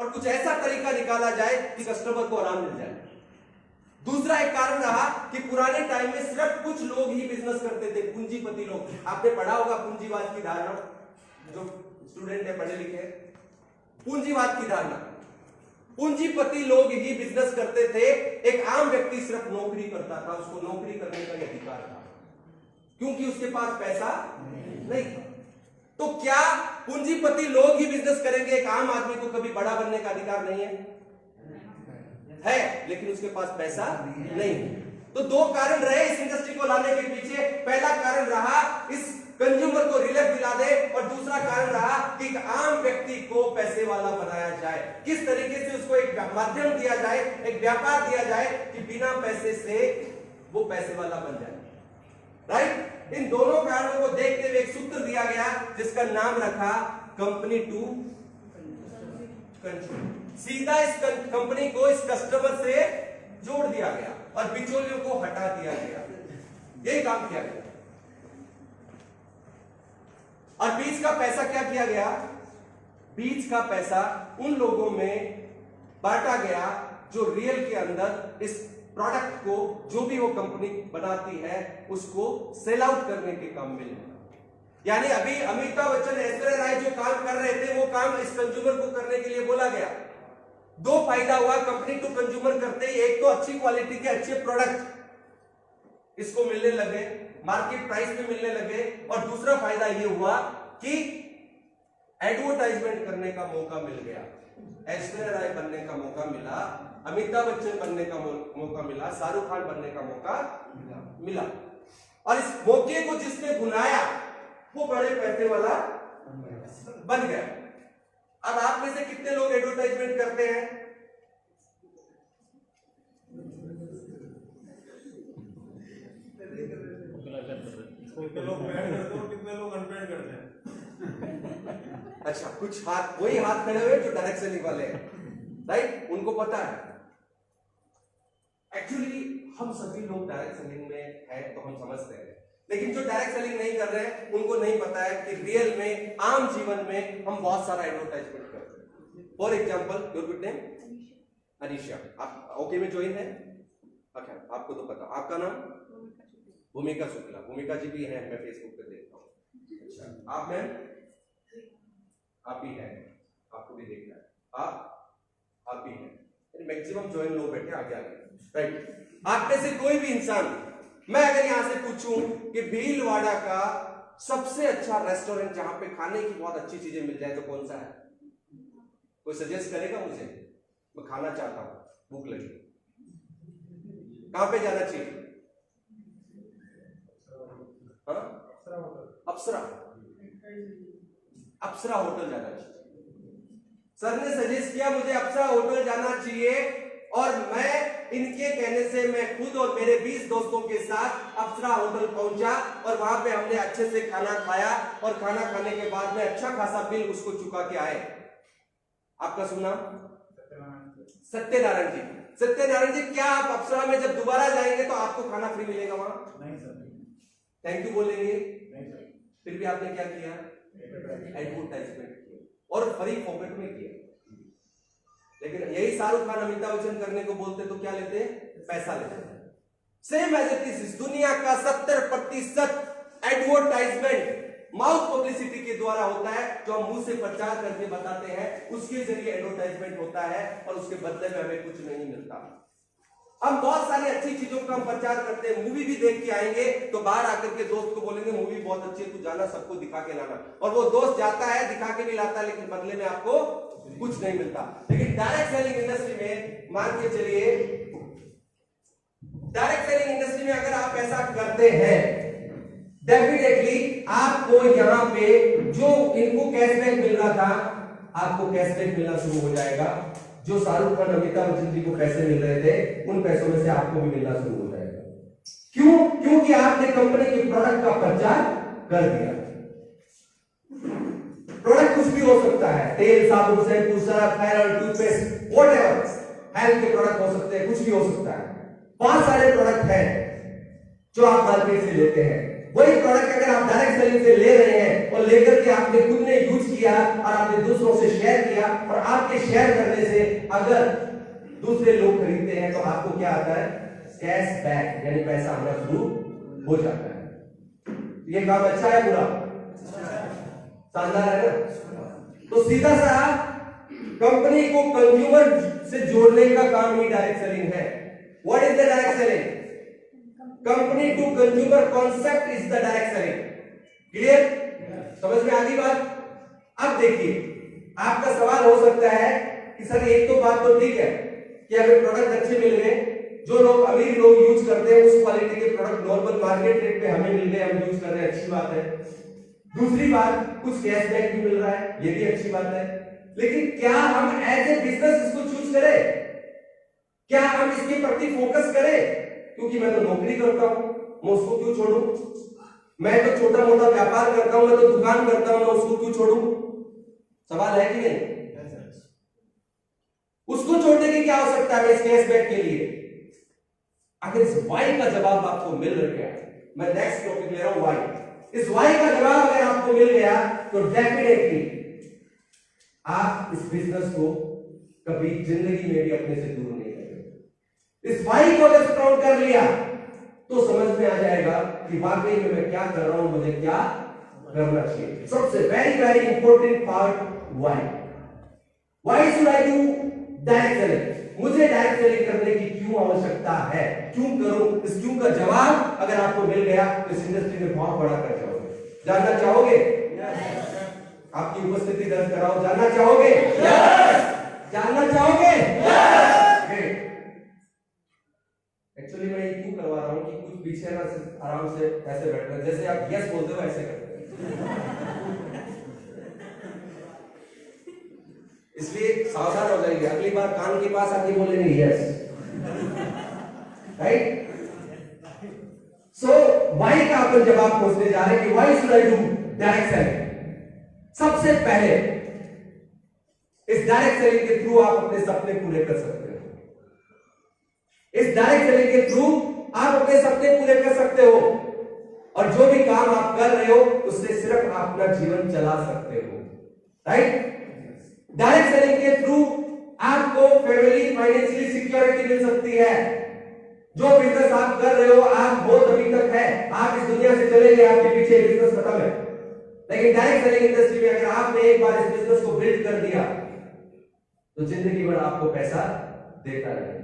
और कुछ ऐसा तरीका निकाला जाए कि कस्टमर को आराम मिल जाए। दूसरा एक कारण रहा कि पुराने टाइम में सिर्फ कुछ लोग ही बिजनेस करते थे, पूंजीपति लोग। आपने पढ़ा होगा पूंजीवाद की धारणा, जो स्टूडेंट है पढ़े लिखे, पूंजीवाद की धारणा। पूंजीपति लोग ही बिजनेस करते थे, एक आम व्यक्ति सिर्फ नौकरी करता था, उसको नौकरी करने का अधिकार था क्योंकि उसके पास पैसा नहीं था। तो क्या पूंजीपति लोग ही बिजनेस करेंगे, एक आम आदमी को कभी बड़ा बनने का अधिकार नहीं है, लेकिन उसके पास पैसा नहीं है। तो दो कारण रहे इस इंडस्ट्री को लाने के पीछे। पहला कारण रहा इस कंज्यूमर को रिलीफ दिला दे, और दूसरा कारण रहा कि एक आम व्यक्ति को पैसे वाला बनाया जाए। किस तरीके से उसको एक माध्यम दिया जाए, एक व्यापार दिया जाए कि बिना पैसे से वो पैसे वाला बन जाए। राइट? इन दोनों कारणों को देखते हुए एक सूत्र दिया गया जिसका नाम रखा कंपनी टू कंज्यूमर। सीधा इस कंपनी को इस कस्टमर से जोड़ दिया गया और बिचौलियों को हटा दिया गया। यही काम किया गया। और बीच का पैसा क्या किया गया? बीच का पैसा उन लोगों में बांटा गया जो रियल के अंदर इस प्रोडक्ट को, जो भी वो कंपनी बनाती है, उसको सेल आउट करने के काम में लेना। यानी अभी अमिताभ बच्चन, ऐश्वर्या राय जो काम कर रहे थे, वो काम इस कंज्यूमर को करने के लिए बोला गया। दो फायदा हुआ कंपनी टू कंज्यूमर करते ही। एक तो अच्छी क्वालिटी के अच्छे प्रोडक्ट इसको मिलने लगे, मार्केट प्राइस में मिलने लगे, और दूसरा फायदा यह हुआ कि एडवर्टाइजमेंट करने का मौका मिल गया। ऐश्वर्या राय बनने का मौका मिला, अमिताभ बच्चन बनने का मौका मिला, शाहरुख खान बनने का मौका मिला। और इस मौके को जिसने बुलाया वो बड़े पैसे वाला बन गया। अब आप में से कितने लोग एडवर्टाइजमेंट करते हैं? कितने लोग पेड करते हो, कितने लोग अनपेड करते हैं? अच्छा, कुछ हाथ, वही हाथ खड़े हुए जो डायरेक्ट सेलिंग वाले हैं, राइट? उनको पता है। एक्चुअली हम सभी लोग डायरेक्ट सेलिंग में हैं तो हम समझते हैं, लेकिन जो डायरेक्ट सेलिंग नहीं कर रहे हैं उनको नहीं पता है कि रियल में, आम जीवन में हम बहुत सारा एडवर्टाइजमेंट करते हैं। For example, your good name? Anisha. आप ओके में ज्वाइन है? अच्छा, आपको तो पता। आपका नाम? भूमिका शुक्ला। भूमिका जी भी हैं, मैं फेसबुक पे देखता हूँ। अच्छा, आप मैम? आप ही हैं, आपको भी देखना है। आप ही हैं। मैक्सिमम ज्वाइन लोग बैठे आगे आगे, राइट? आप में से कोई भी इंसान, मैं अगर यहां से पूछूं कि भीलवाड़ा का सबसे अच्छा रेस्टोरेंट जहां पे खाने की बहुत अच्छी चीजें मिल जाए तो कौन सा है? कोई सजेस्ट करेगा मुझे? मैं खाना चाहता हूं, भूख लगी। कहां पे जाना चाहिए? हाँ? अप्सरा। अप्सरा होटल जाना चाहिए। सर ने सजेस्ट किया मुझे अप्सरा होटल जाना चाहिए, और मैं इनके कहने से मैं खुद और मेरे 20 दोस्तों के साथ अप्सरा होटल पहुंचा, और वहां पे हमने अच्छे से खाना खाया, और खाना खाने के बाद में अच्छा खासा बिल उसको चुका के आए। आपका सुना? सत्यनारायण जी। सत्यनारायण जी, क्या आप अप्सरा में जब दोबारा जाएंगे तो आपको खाना फ्री मिलेगा वहां? नहीं सर। थैंक यू बोलेंगे? नहीं सर। फिर भी आपने क्या किया? एडवर्टाइजमेंट किया, और फ्री पॉकेट में किया। लेकिन यही शाहरुख खान, अमिताभ बच्चन करने को बोलते तो क्या लेते? पैसा लेते। सेम एज इट इज, दुनिया का 70% एडवर्टाइजमेंट माउथ पब्लिसिटी के द्वारा होता है, जो हम मुंह से प्रचार करके बताते हैं, उसके जरिए एडवर्टाइजमेंट होता है, और उसके बदले में हमें कुछ नहीं मिलता। हम बहुत सारी अच्छी चीजों का हम प्रचार करते हैं। मूवी भी देख के आएंगे तो बाहर आकर के दोस्त को बोलेंगे मूवी बहुत अच्छी है, तू जाना, सबको दिखा के लाना, और वो दोस्त जाता है, दिखा के भी लाता है, लेकिन बदले में आपको कुछ नहीं मिलता। लेकिन डायरेक्ट सेलिंग इंडस्ट्री में मान के चलिए, डायरेक्ट सेलिंग इंडस्ट्री में अगर आप ऐसा करते हैं, डेफिनेटली आपको यहां पे जो इनको कैशबैक मिल रहा था, आपको कैशबैक मिलना शुरू हो जाएगा। जो शाहरुख खान, अमिताभ बच्चन जी को पैसे मिल रहे थे, उन पैसों में से आपको भी मिलना शुरू हो जाएगा। क्यों? क्योंकि आपने कंपनी के प्रोडक्ट का प्रचार कर दिया। प्रोडक्ट कुछ भी हो सकता है, तेल, साबुन, shampoo, Surf, hair, toothpaste, whatever, health के प्रोडक्ट हो सकते हैं, कुछ भी हो सकता है। बहुत सारे प्रोडक्ट हैं जो आप मार्केट से लेते हैं। वही प्रोडक्ट अगर आप डायरेक्ट सेलिंग से ले रहे हैं और लेकर के आपने खुद ने यूज किया और आपने दूसरों से शेयर किया, और आपके शेयर करने से अगर दूसरे लोग खरीदते हैं तो आपको क्या आता है? कैश बैक, यानी पैसा आना शुरू हो जाता है। ये काम अच्छा है बुरा? शानदार है ना? तो सीधा सा कंपनी को कंज्यूमर से जोड़ने का काम ही डायरेक्ट सेलिंग है। What is the direct selling? Company to consumer concept is the direct selling. Clear? समझ में आ गई बात? अब देखिए, आपका सवाल हो सकता है कि सर एक तो बात तो ठीक है कि हमें प्रोडक्ट अच्छे मिल गए, जो लोग अमीर लोग यूज करते हैं उस क्वालिटी के प्रोडक्ट नॉर्मल मार्केट रेट पे हमें मिल गए, हम यूज कर रहे हैं, अच्छी बात है। दूसरी बात, कुछ कैशबैक भी मिल रहा है, ये भी अच्छी बात है। लेकिन क्या हम एज ए बिजनेस इसको चूज करें? क्या हम इसके प्रति फोकस करें? क्योंकि मैं तो नौकरी करता हूं, मैं उसको क्यों छोड़ूं? मैं तो छोटा मोटा व्यापार करता हूं, मैं तो दुकान करता हूं, मैं उसको क्यों छोड़ूं? सवाल है कि नहीं? उसको छोड़ने की क्या आवश्यकता है इस कैशबैक के लिए? अगर इस वाई का जवाब आपको मिल गया, मैं नेक्स्ट टॉपिक ले रहा हूं वाई। इस वाई का जवाब अगर आपको मिल गया तो डेफिनेटली आप इस बिजनेस को कभी जिंदगी में भी अपने से दूर नहीं करेंगे। इस वाई को अगर स्प्राउट कर लिया तो समझ में आ जाएगा कि वाकई में मैं क्या कर रहा हूं, मुझे क्या करना चाहिए। सबसे very very important part, why. Why should I do direct selling? मुझे डायरेक्ट सेलिंग करने की क्यों आवश्यकता है, क्यों करूं? इस क्यों का जवाब अगर आपको मिल गया तो इस इंडस्ट्री में बहुत बड़ा कर जाओगे। जानना चाहोगे? आपकी उपस्थिति दर्ज कराओ। जानना चाहोगे? जानना चाहोगे? एक्चुअली मैं ये क्यों करवा रहा हूं कि कुछ पीछे ना आराम से ऐसे बैठ रहे, जैसे आप यस बोलते हो ऐसे करते हैं, इसलिए सावधान हो जाइए। अगली बार कान के पास आके बोलेंगे यस, राइट? सो वाई का अपन जवाब पूछने जा रहे हैं कि Y should I do direct selling. सबसे पहले इस डायरेक्ट सेलिंग के थ्रू आप अपने सपने पूरे कर सकते हो। इस डायरेक्ट सेलिंग के थ्रू आप अपने सपने पूरे कर सकते हो, और जो भी काम आप कर रहे हो उससे सिर्फ आप अपना जीवन चला सकते हो, राइट? डायरेक्ट सेलिंग के थ्रू आपको फैमिली फाइनेंशियली सिक्योरिटी मिल सकती है। जो बिजनेस आप कर रहे हो, आप बहुत अभी तक है, आप इस दुनिया से चले गए, आपके पीछे बिजनेस खत्म है। लेकिन डायरेक्ट सेलिंग इंडस्ट्री में अगर आपने एक बार इस बिजनेस को बिल्ड कर दिया तो जिंदगी भर आपको पैसा देता रहेगा।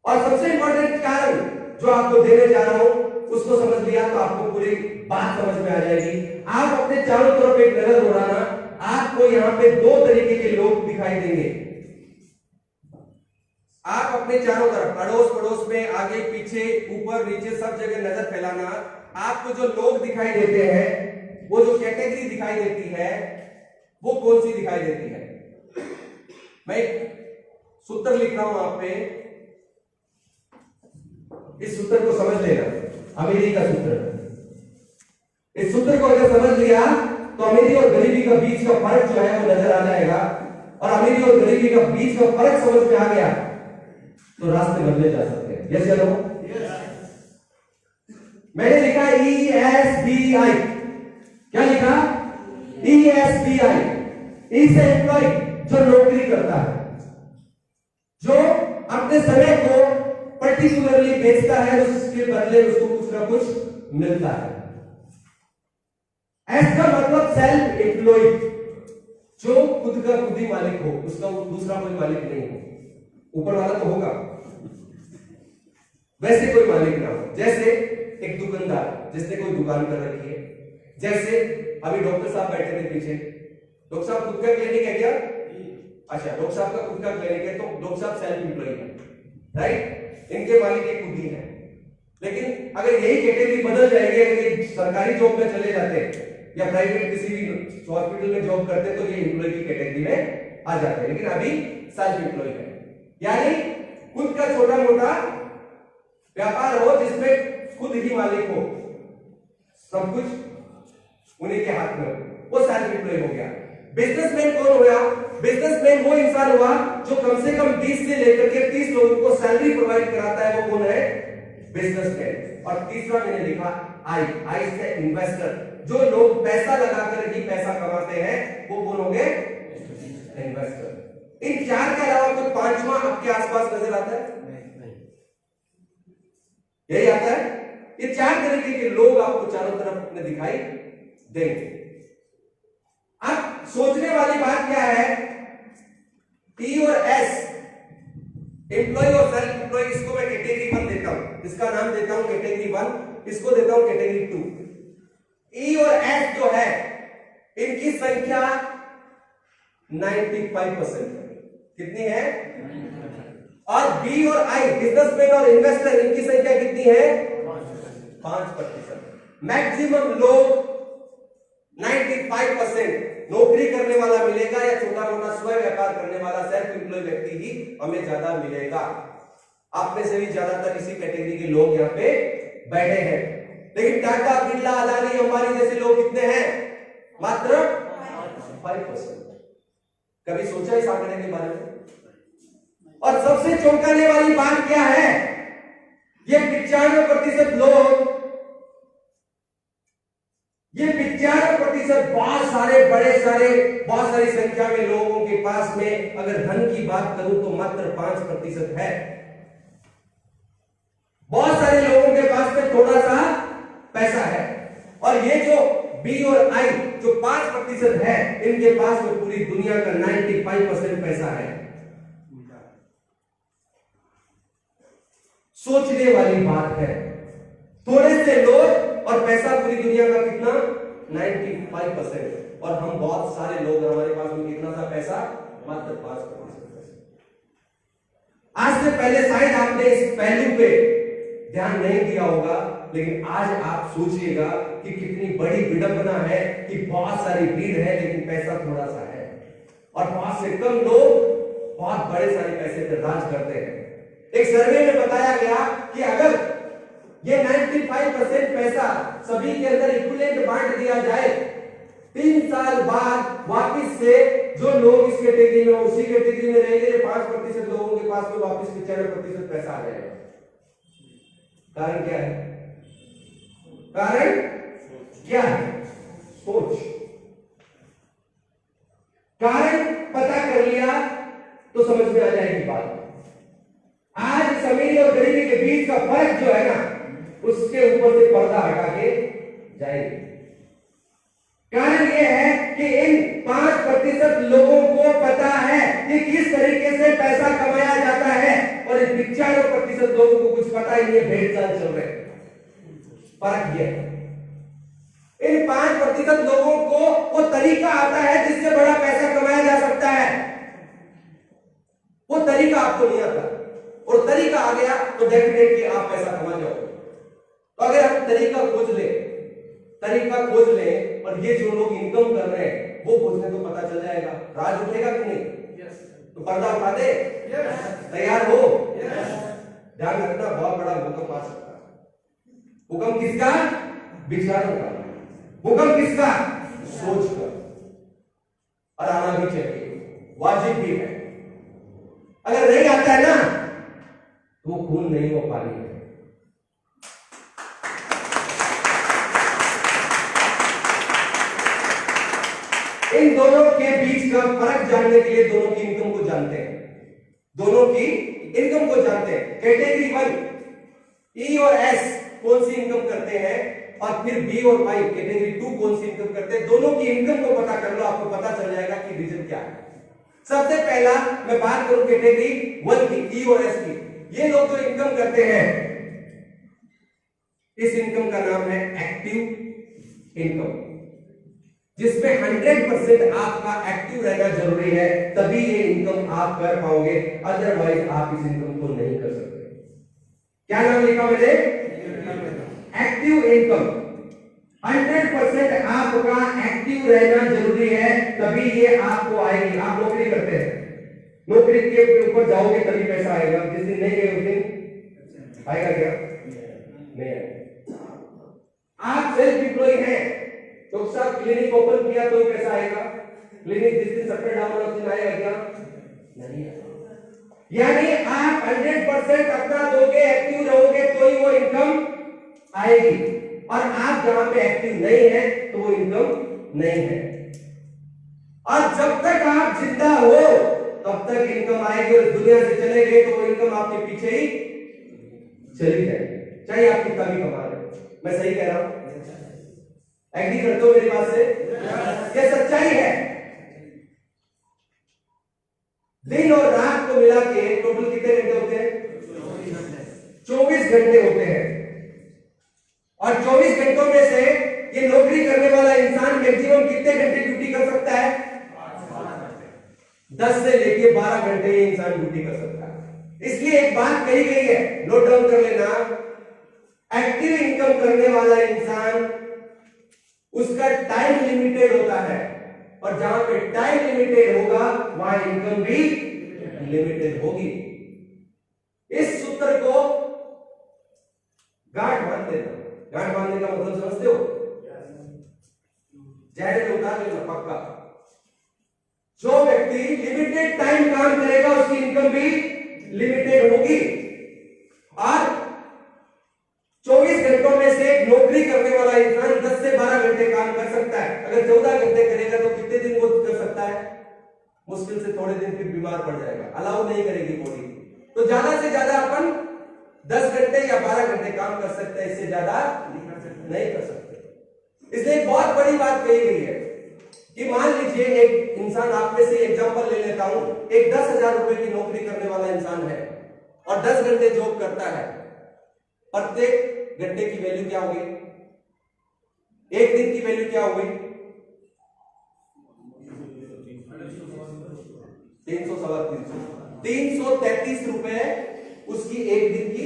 और सबसे इंपॉर्टेंट कारण जो आपको देने जा रहा हूं उसको समझ लिया तो आपको पूरी बात समझ में आ जाएगी। आप अपने चारों तरफ एक नजर उड़ाना, आपको यहां पे दो तरीके के लोग दिखाई देंगे। आप अपने चारों तरफ, अड़ोस पड़ोस में, आगे पीछे, ऊपर नीचे, सब जगह नजर फैलाना। आपको जो लोग दिखाई देते हैं, वो जो कैटेगरी दिखाई देती है, वो कौन सी दिखाई देती है? मैं एक सूत्र लिख रहा हूं आप पे, इस सूत्र को समझ लेना, अमीरी का सूत्र। इस सूत्र को अगर समझ लिया तो अमीरी और गरीबी का बीच का फर्क जो है वो नजर आ जाएगा, और अमीरी और गरीबी का बीच का फर्क समझ में आ गया तो रास्ते बदले जा सकते हैं। यस चलो, मैंने लिखा ESBI। क्या लिखा? ESBI। ई से एम्प्लॉय, जो नौकरी करता है, जो अपने समय को पर्टिकुलरली बेचता है, उसके बदले उसको कुछ ना कुछ मिलता है। एस का मतलब सेल्फ एम्प्लॉय, जो खुद का खुद ही मालिक हो, उसका दूसरा कोई मालिक नहीं हो। ऊपर वाला तो होगा, वैसे कोई मालिक ना हो। जैसे एक दुकानदार जिसने कोई दुकान कर रखी है, जैसे अभी डॉक्टर साहब बैठे थे पीछे, डॉक्टर साहब खुद का क्लिनिक है क्या? अच्छा, डॉक्टर साहब का खुद का क्लिनिक है, तो डॉक्टर साहब सेल्फ एम्प्लॉय है, राइट? इनके मालिक एक खुद ही है। लेकिन अगर यही कैटेगरी बदल जाएगी, अगर सरकारी जॉब में चले जाते या प्राइवेट किसी भी हॉस्पिटल में जॉब करते तो ये एम्प्लॉय की कैटेगरी में आ जाते, लेकिन अभी सेल्फ एम्प्लॉय है। यानी खुद का छोटा मोटा व्यापार हो जिसमें खुद ही मालिक हो, सब कुछ उन्हीं के हाथ में हो, वो सेल्फ एम्प्लॉय हो गया। बिजनेसमैन कौन हुआ? बिजनेसमैन वो इंसान हुआ जो कम से कम 20 से लेकर के 30 लोगों को सैलरी प्रोवाइड कराता है, वो कौन है? बिजनेसमैन। और तीसरा मैंने लिखा आई से इन्वेस्टर। जो लोग पैसा लगाकर ही पैसा कमाते हैं वो बोलोगे इन्वेस्टर। इन चार के अलावा कोई पांचवा आपके आसपास नजर आता है? यही आता है। ये चार तरीके के लोग आपको चारों तरफ अपने दिखाई देंगे। अब सोचने वाली बात क्या है, टी और एस, एम्प्लॉय और सेल्फ एम्प्लॉय, इसको मैं कैटेगरी 1 देता हूं, इसका नाम देता हूं कैटेगरी 1, इसको देता हूं कैटेगरी 2। ई और एस जो है इनकी संख्या 95% है। कितनी है? और बी और आई, बिजनेसमैन और इन्वेस्टर, इनकी संख्या कितनी है? 5%। मैक्सिमम लोग 95% नौकरी करने वाला मिलेगा या छोटा मोटा स्व व्यापार करने वाला सेल्फ एम्प्लॉय व्यक्ति ही हमें ज्यादा मिलेगा। आप में से भी ज्यादातर इसी कैटेगरी के लोग यहाँ पे बैठे हैं। लेकिन टाटा, बिरला, अदानी, अंबानी जैसे लोग कितने हैं? मात्र 5%। कभी सोचा इस आंकड़े के बारे में? और सबसे चौंकाने वाली बात क्या है, ये 95% लोग, ये 95% बहुत सारे बहुत सारी संख्या में लोगों के पास में अगर धन की बात करूं तो मात्र 5% है। बहुत सारे लोगों के पास में थोड़ा सा पैसा है, और ये जो बी और आई जो 5% है, इनके पास में पूरी दुनिया का 95% पैसा है। सोचने वाली बात है, थोड़े से लोग और पैसा पूरी दुनिया का कितना? 95%। और हम बहुत सारे लोग, हमारे पास में कितना सा पैसा? मात्र 5%। आज से पहले शायद आपने इस पहलू पे ध्यान नहीं दिया होगा, लेकिन आज आप सोचिएगा कि कितनी बड़ी विडंबना है कि बहुत सारी भीड़ है लेकिन पैसा थोड़ा सा है, और बहुत से कम लोग बहुत बड़े सारे पैसे पर राज करते हैं। एक सर्वे में बताया गया कि अगर ये 95% पैसा सभी के अंदर इक्विवेलेंट बांट दिया जाए, 3 साल बाद वापिस से जो लोग इस कैटेगरी में उसी कैटेगरी में रहेंगे, 5% लोगों के पास में वापिस 95% पैसा आ जाएगा। कारण क्या है? कारण क्या है? सोच। कारण पता कर लिया तो समझ में आ जाएगी बात। आज अमीरी और गरीबी के बीच का फर्क जो है ना, उसके ऊपर से पर्दा हटा के जाएगी। कारण यह है कि इन 5% लोगों को पता है कि किस तरीके से पैसा कमाया जाता है, और इन 95% लोगों को कुछ पता ही नहीं है, भेड़ चाल चल रहे। फर्क यह है, इन 5% लोगों को वो तरीका आता है जिससे बड़ा पैसा कमाया जा सकता है। वो तरीका आपको नहीं आता, और तरीका आ गया तो डेफिनेटली आप पैसा कमा जाओगे। तो अगर आप तरीका खोज ले और ये जो लोग इनकम कर रहे हैं वो खोजने तो पता चल जाएगा, राज उठेगा कि नहीं? तो पर्दा उठा दे। तैयार हो? ध्यान रखना, बहुत बड़ा भूकंप आ सकता है। भूकंप किसका? विचारों का। भूकंप किसका? सोच का। और आना भी चाहिए, वाजिब भी है। अगर नहीं आता है ना तो वो खून नहीं, वो पानी है। इन दोनों के बीच का फर्क जानने के लिए दोनों की इनकम को जानते हैं, दोनों की इनकम को जानते हैं। कैटेगरी 1 ई और एस कौन सी इनकम करते हैं, और फिर बी और वाई कैटेगरी 2 कौन सी इनकम करते हैं। दोनों की इनकम को पता कर लो, आपको पता चल जाएगा कि रीजन क्या है। सबसे पहला मैं बात करूं कैटेगरी 1 की, ई और एस की। ये लोग जो इनकम करते हैं, इस इनकम का नाम है एक्टिव इनकम, जिसमें 100% आपका एक्टिव रहना जरूरी है, तभी ये इनकम आप कर पाओगे, अदरवाइज आप इस इनकम को नहीं कर सकते। क्या नाम लिखा मैंने? Active income. 100% आपका एक्टिव रहना जरूरी है, तभी ये आपको आएगी। आप नौकरी करते हैं, नौकरी के ऊपर जाओगे तभी पैसा आएगा, जिस दिन नहीं गए उस दिन आएगा क्या? नहीं आएगा। आप सेल्फ एम्प्लॉय हैं तो सब क्लिनिक ओपन किया तो ही पैसा आएगा, क्लिनिक जिस दिन शटर डाउन उस दिन आएगा क्या? नहीं आएगा। यानी आप 100% अपना दोगे, एक्टिव रहोगे तो ही वो इनकम आएगी। और आप जहां पे एक्टिव नहीं है तो वो इनकम नहीं है। और जब तक आप जिंदा हो तब तक इनकम आएगी, और दुनिया से चले गए तो वो इनकम आपके पीछे ही चली जाएगी, चाहे आप कितना भी कमा रहे हो। मैं सही कह रहा हूं? एग्री करते हो मेरी बात से? ये सच्चाई है। दिन और रात को मिला के टोटल कितने घंटे होते हैं? 24 घंटे होते हैं। और 24 घंटों में से ये नौकरी करने वाला इंसान मैक्सिमम कितने घंटे ड्यूटी कर सकता है? 10 से लेके 12 घंटे ये इंसान ड्यूटी कर सकता है। इसलिए एक बात कही गई है, नोट डाउन कर लेना, एक्टिव इनकम करने वाला इंसान, उसका टाइम लिमिटेड होता है, और जहां पे टाइम लिमिटेड होगा वहां इनकम भी लिमिटेड होगी। इस सूत्र को गांठ बांध देना। गांठ बांधने का मतलब समझते हो? जहर में उतार लेना पक्का। जो व्यक्ति लिमिटेड टाइम काम करेगा उसकी इनकम भी लिमिटेड होगी। और 24 घंटों में से नौकरी करने वाला इंसान 10 से 12 घंटे काम कर सकता है। अगर 14 घंटे करेगा तो कितने दिन वो कर सकता है? मुश्किल से थोड़े दिन फिर बीमार पड़ जाएगा, अलाउ नहीं करेगी बॉडी। तो ज्यादा से ज्यादा अपन 10 घंटे या 12 घंटे काम कर सकते हैं, इससे ज्यादा नहीं कर सकते। इसलिए एक बहुत बड़ी बात कही गई है कि मान लीजिए एक इंसान, आप में से एग्जांपल ले लेता हूं, एक 10,000 रुपए की नौकरी करने वाला इंसान है और 10 घंटे जॉब करता है। प्रत्येक घंटे की वैल्यू क्या होगी? एक दिन की वैल्यू क्या होगी? 333 रुपए उसकी एक दिन की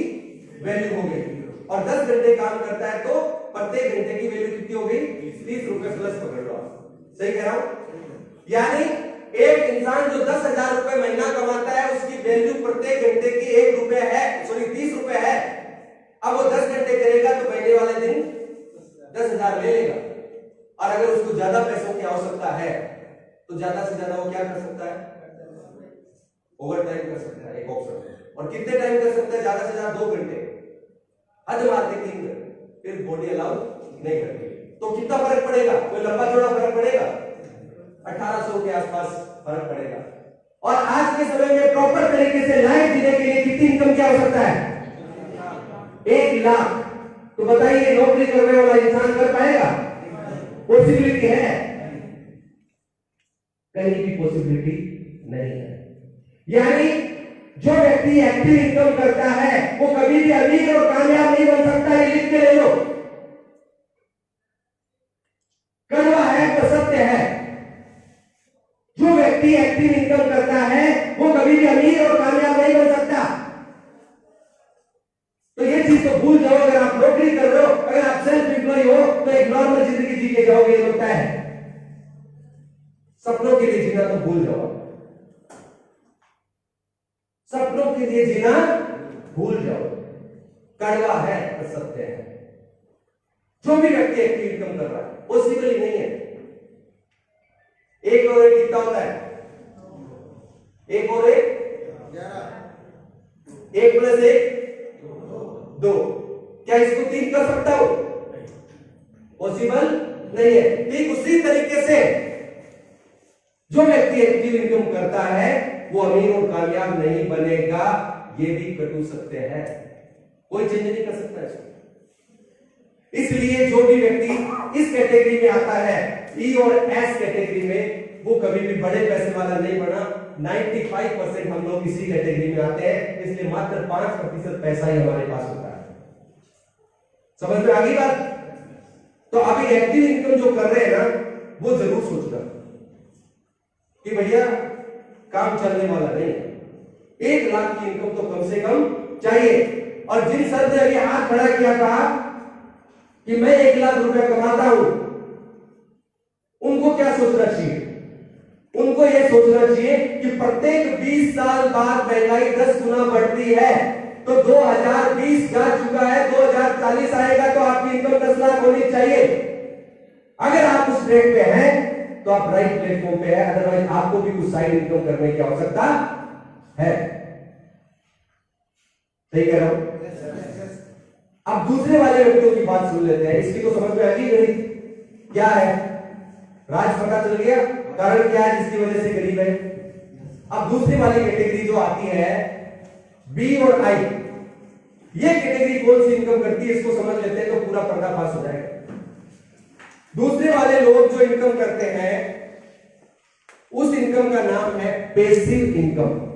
वैल्यू हो गई। और 10 घंटे काम करता है तो प्रत्येक घंटे की वैल्यू कितनी हो गई? 30 रुपए प्लस पकड़ लो। सही कह रहा हूं? यानी एक इंसान जो 10,000 रुपए महीना कमाता है उसकी वैल्यू प्रत्येक घंटे की 1 रुपए है, सॉरी 30 रुपए है। अब वो 10 घंटे करेगा तो महीने वाले दिन 10,000 ले लेगा। और अगर उसको ज्यादा पैसों की आवश्यकता है तो ज्यादा से ज्यादा वो क्या कर सकता है? ओवर टाइम कर सकता है, एक ऑप्शन। और कितने टाइम कर सकता है? ज्यादा से ज्यादा 2 घंटे, हद मारते 3 घंटे, फिर बॉडी अलाउ नहीं करती। तो कितना फर्क पड़ेगा? कोई लंबा चौड़ा फर्क पड़ेगा? 1800 के आसपास फर्क पड़ेगा। और आज के समय में प्रॉपर तरीके से लाइफ जीने के लिए कितनी इनकम की आवश्यकता है? 1 लाख। तो बताइए नौकरी करने वाला इंसान कर पाएगा? पॉसिबिलिटी है? कहीं भी पॉसिबिलिटी नहीं है। यानी जो व्यक्ति एक्टिव इनकम करता है वो कभी भी अमीर और कामयाब नहीं बन सकता। ये लिख के ले लो, कड़वा है तो सत्य है। जो व्यक्ति एक्टिव इनकम करता है वो कभी भी अमीर और कामयाब नहीं बन सकता। तो ये चीज तो भूल जाओ। अगर आप नौकरी कर रहे हो, अगर आप सेल्फ एम्प्लॉय हो तो एक नॉर्मल जिंदगी जी के जाओगे, ये होता है। सपनों के लिए जीना तो भूल जाओ। सपनों के लिए जीना भूल जाओ। कड़वा है पर सत्य है। जो भी व्यक्ति एक्टिव इनकम कर रहा है पॉसिबल ही नहीं है। 1 और 1 कितना होता है? 1 और 1 1 प्लस 1 2। क्या इसको 3 कर सकता हो? पॉसिबल नहीं है। ठीक उसी तरीके से जो व्यक्ति एक्टिव इनकम करता है वो अमीर और कामयाब नहीं बनेगा। ये भी कटू सत्य है, कोई चेंज नहीं कर सकता इसको। इसलिए जो भी व्यक्ति इस कैटेगरी में आता है, ई और एस कैटेगरी में, वो कभी भी बड़े पैसे वाला नहीं बना। 95% हम लोग इसी कैटेगरी में आते हैं। इसलिए मात्र 5% पैसा ही हमारे पास होता है। समझ में आ गई बात? तो अभी एक्टिव इनकम जो कर रहे हैं ना, वो जरूर सोचना कि भैया काम चलने वाला नहीं है। 1 लाख की इनकम तो कम से कम चाहिए। और जिन सर ने अभी हाथ खड़ा किया था कि मैं 1 लाख रुपया कमाता हूं, उनको क्या सोचना चाहिए? उनको यह सोचना चाहिए कि प्रत्येक 20 साल बाद महंगाई 10 गुना बढ़ती है। तो 2020 जा चुका है, 2040 आएगा तो आपकी इनकम 10 लाख होनी चाहिए। अगर आप उस ट्रैक पे हैं तो आप राइट प्लेटफॉर्म पे है। अदरवाइज आपको भी कुछ साइड इनकम करने की आवश्यकता है। सही कह रहा हूं? अब दूसरे वाले व्यक्तियों की बात सुन लेते हैं। इसकी तो समझ में आ गई गणित क्या है, राज पता चल गया, कारण क्या है जिसकी वजह से गरीब है। अब दूसरी वाली कैटेगरी जो आती है बी और आई, ये कैटेगरी कौन सी इनकम करती है इसको समझ लेते हैं तो पूरा पर्दाफाश हो जाएगा। दूसरे वाले लोग जो इनकम करते हैं उस इनकम का नाम है पैसिव इनकम।